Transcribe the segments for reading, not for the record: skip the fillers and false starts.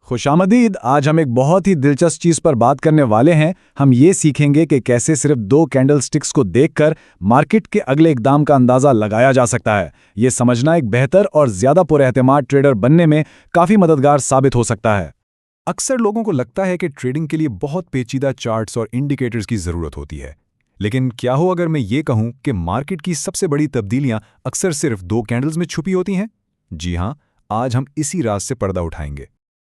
खुशामदीद। आज हम एक बहुत ही दिलचस्प चीज़ पर बात करने वाले हैं। हम ये सीखेंगे कि कैसे सिर्फ दो कैंडलस्टिक्स को देखकर मार्केट के अगले इकदाम का अंदाज़ा लगाया जा सकता है। ये समझना एक बेहतर और ज़्यादा पुरएतमाद ट्रेडर बनने में काफ़ी मददगार साबित हो सकता है। अक्सर लोगों को लगता है कि ट्रेडिंग के लिए बहुत पेचीदा चार्ट्स और इंडिकेटर्स की ज़रूरत होती है, लेकिन क्या हो अगर मैं ये कहूं कि मार्केट की सबसे बड़ी तब्दीलियां अक्सर सिर्फ दो कैंडल्स में छुपी होती हैं? जी हां, आज हम इसी राज से पर्दा उठाएंगे।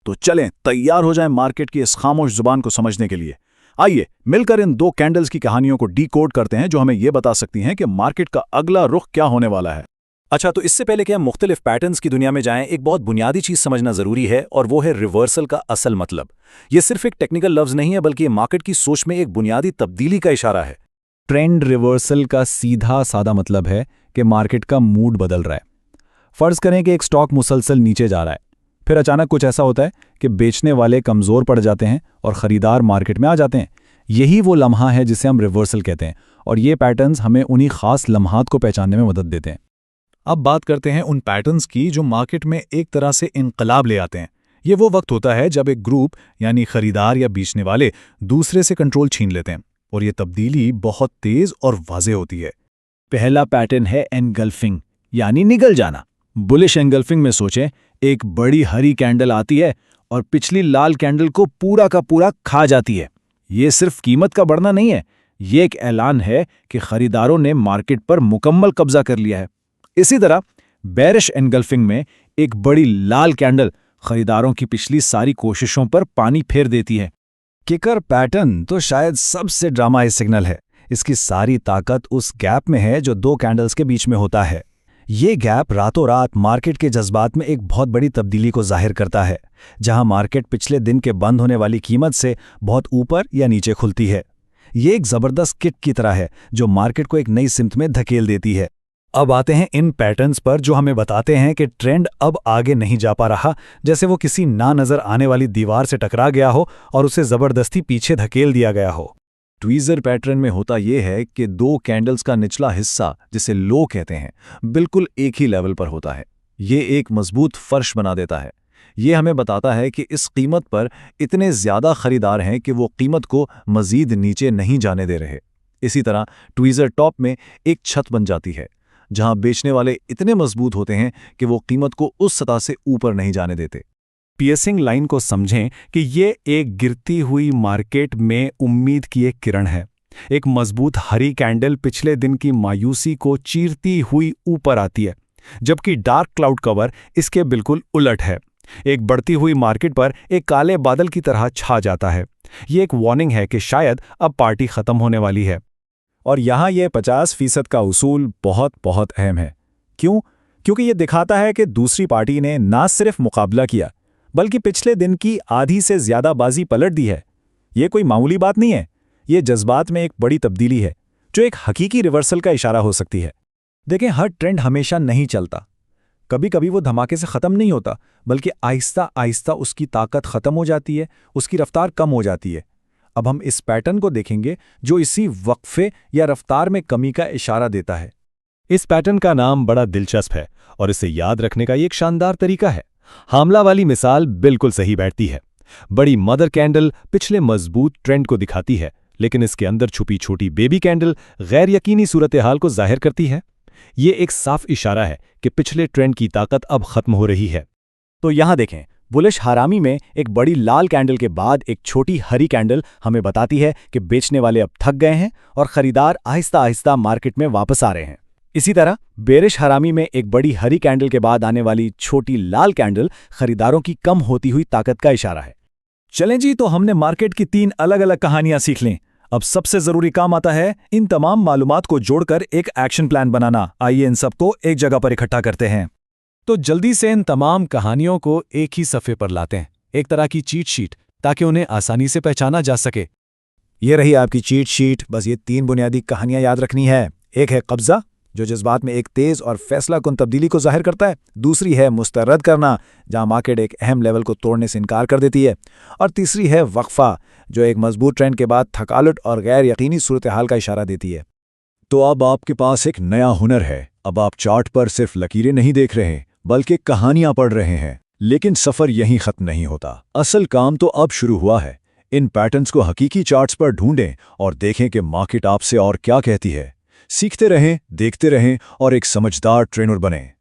तो चलें तैयार हो जाएं मार्केट की इस खामोश जुबान को समझने के लिए। आइए मिलकर इन दो कैंडल्स की कहानियों को डीकोड करते हैं जो हमें यह बता सकती हैं कि मार्केट का अगला रुख क्या होने वाला है। अच्छा, तो इससे पहले कि हम मुख्तलिफ पैटर्न्स की दुनिया में जाएं, एक बहुत बुनियादी चीज़ समझना ज़रूरी है, और वो है रिवर्सल का असल मतलब। ये सिर्फ एक टेक्निकल लफ्ज़ नहीं है, बल्कि ये मार्केट की सोच में एक बुनियादी तब्दीली का इशारा है। ट्रेंड रिवर्सल का सीधा सादा मतलब है कि मार्केट का मूड बदल रहा है। फर्ज करें कि एक स्टॉक मुसलसल नीचे जा रहा है, फिर अचानक कुछ ऐसा होता है कि बेचने वाले कमज़ोर पड़ जाते हैं और ख़रीदार मार्केट में आ जाते हैं। यही वो लम्हा है जिसे हम रिवर्सल कहते हैं, और ये पैटर्न्स हमें उन्हीं ख़ास लम्हात को पहचानने में मदद देते हैं। अब बात करते हैं उन पैटर्न्स की जो मार्केट में एक तरह से इनकलाब ले आते हैं। ये वो वक्त होता है जब एक ग्रुप यानी खरीदार या बेचने वाले दूसरे से कंट्रोल छीन लेते हैं, और ये तब्दीली बहुत तेज़ और वाज़ेह होती है। पहला पैटर्न है एनगल्फिंग यानी निगल जाना। बुलिश एनगल्फिंग में सोचें, एक बड़ी हरी कैंडल आती है और पिछली लाल कैंडल को पूरा का पूरा खा जाती है। ये सिर्फ कीमत का बढ़ना नहीं है, ये एक ऐलान है कि खरीदारों ने मार्केट पर मुकम्मल कब्जा कर लिया है। इसी तरह बेरिश एनगल्फिंग में एक बड़ी लाल कैंडल खरीदारों की पिछली सारी कोशिशों पर पानी फेर देती है। किकर पैटर्न तो शायद सबसे ड्रामाई सिग्नल है। इसकी सारी ताकत उस गैप में है जो दो कैंडल्स के बीच में होता है। ये गैप रातों रात मार्केट के जज्बात में एक बहुत बड़ी तब्दीली को जाहिर करता है, जहां मार्केट पिछले दिन के बंद होने वाली कीमत से बहुत ऊपर या नीचे खुलती है। ये एक ज़बरदस्त किक की तरह है जो मार्केट को एक नई सिमत में धकेल देती है। अब आते हैं इन पैटर्न्स पर जो हमें बताते हैं कि ट्रेंड अब आगे नहीं जा पा रहा, जैसे वो किसी ना नज़र आने वाली दीवार से टकरा गया हो और उसे ज़बरदस्ती पीछे धकेल दिया गया हो। ट्वीज़र पैटर्न में होता यह है कि दो कैंडल्स का निचला हिस्सा, जिसे लो कहते हैं, बिल्कुल एक ही लेवल पर होता है। ये एक मजबूत फर्श बना देता है। ये हमें बताता है कि इस कीमत पर इतने ज़्यादा खरीदार हैं कि वो कीमत को मज़ीद नीचे नहीं जाने दे रहे। इसी तरह ट्वीज़र टॉप में एक छत बन जाती है, जहां बेचने वाले इतने मजबूत होते हैं कि वो कीमत को उस सतह से ऊपर नहीं जाने देते। पियर्सिंग लाइन को समझें कि ये एक गिरती हुई मार्केट में उम्मीद की एक किरण है। एक मजबूत हरी कैंडल पिछले दिन की मायूसी को चीरती हुई ऊपर आती है, जबकि डार्क क्लाउड कवर इसके बिल्कुल उलट है। एक बढ़ती हुई मार्केट पर एक काले बादल की तरह छा जाता है। ये एक वार्निंग है कि शायद अब पार्टी खत्म होने वाली है। और यहाँ ये 50% का उसूल बहुत बहुत अहम है। क्यों? क्योंकि ये दिखाता है कि दूसरी पार्टी ने ना सिर्फ मुकाबला किया, बल्कि पिछले दिन की आधी से ज़्यादा बाजी पलट दी है। ये कोई मामूली बात नहीं है। ये जज्बात में एक बड़ी तब्दीली है जो एक हकीकी रिवर्सल का इशारा हो सकती है। देखें, हर ट्रेंड हमेशा नहीं चलता। कभी कभी वो धमाके से ख़त्म नहीं होता, बल्कि आहिस्ता आहिस्ता उसकी ताकत ख़त्म हो जाती है, उसकी रफ्तार कम हो जाती है। अब हम इस पैटर्न को देखेंगे जो इसी वक्फे या रफ्तार में कमी का इशारा देता है। इस पैटर्न का नाम बड़ा दिलचस्प है और इसे याद रखने का एक शानदार तरीका है। हामला वाली मिसाल बिल्कुल सही बैठती है। बड़ी मदर कैंडल पिछले मजबूत ट्रेंड को दिखाती है, लेकिन इसके अंदर छुपी छोटी बेबी कैंडल गैर यकीनी सूरत हाल को जाहिर करती है। ये एक साफ इशारा है कि पिछले ट्रेंड की ताकत अब खत्म हो रही है। तो यहां देखें, बुलिश हरामी में एक बड़ी लाल कैंडल के बाद एक छोटी हरी कैंडल हमें बताती है कि बेचने वाले अब थक गए हैं और खरीदार आहिस्ता आहिस्ता मार्केट में वापस आ रहे हैं। इसी तरह बेरिश हरामी में एक बड़ी हरी कैंडल के बाद आने वाली छोटी लाल कैंडल खरीदारों की कम होती हुई ताकत का इशारा है। चलें जी, तो हमने मार्केट की 3 अलग अलग कहानियां सीख लीं। अब सबसे जरूरी काम आता है इन तमाम मालूमात को जोड़कर एक एक्शन प्लान बनाना। आइए इन सबको एक जगह पर इकट्ठा करते हैं। तो जल्दी से इन तमाम कहानियों को एक ही सफ़े पर लाते हैं, एक तरह की चीट शीट, ताकि उन्हें आसानी से पहचाना जा सके। ये रही आपकी चीट शीट। बस ये 3 बुनियादी कहानियां याद रखनी है। एक है कब्जा, जो जज्बात में एक तेज़ और फैसलाकुन तब्दीली को जाहिर करता है। दूसरी है मुस्तरद करना, जहां मार्केट एक अहम लेवल को तोड़ने से इनकार कर देती है। और तीसरी है वक्फा, जो एक मजबूत ट्रेंड के बाद थकालट और गैर यकीनी सूरत हाल का इशारा देती है। तो अब आपके पास एक नया हुनर है। अब आप चार्ट पर सिर्फ लकीरें नहीं देख रहे, बल्कि कहानियां पढ़ रहे हैं। लेकिन सफर यहीं खत्म नहीं होता। असल काम तो अब शुरू हुआ है। इन पैटर्न्स को हकीकी चार्ट्स पर ढूंढें और देखें कि मार्केट आपसे और क्या कहती है। सीखते रहें, देखते रहें और एक समझदार ट्रेनर बनें।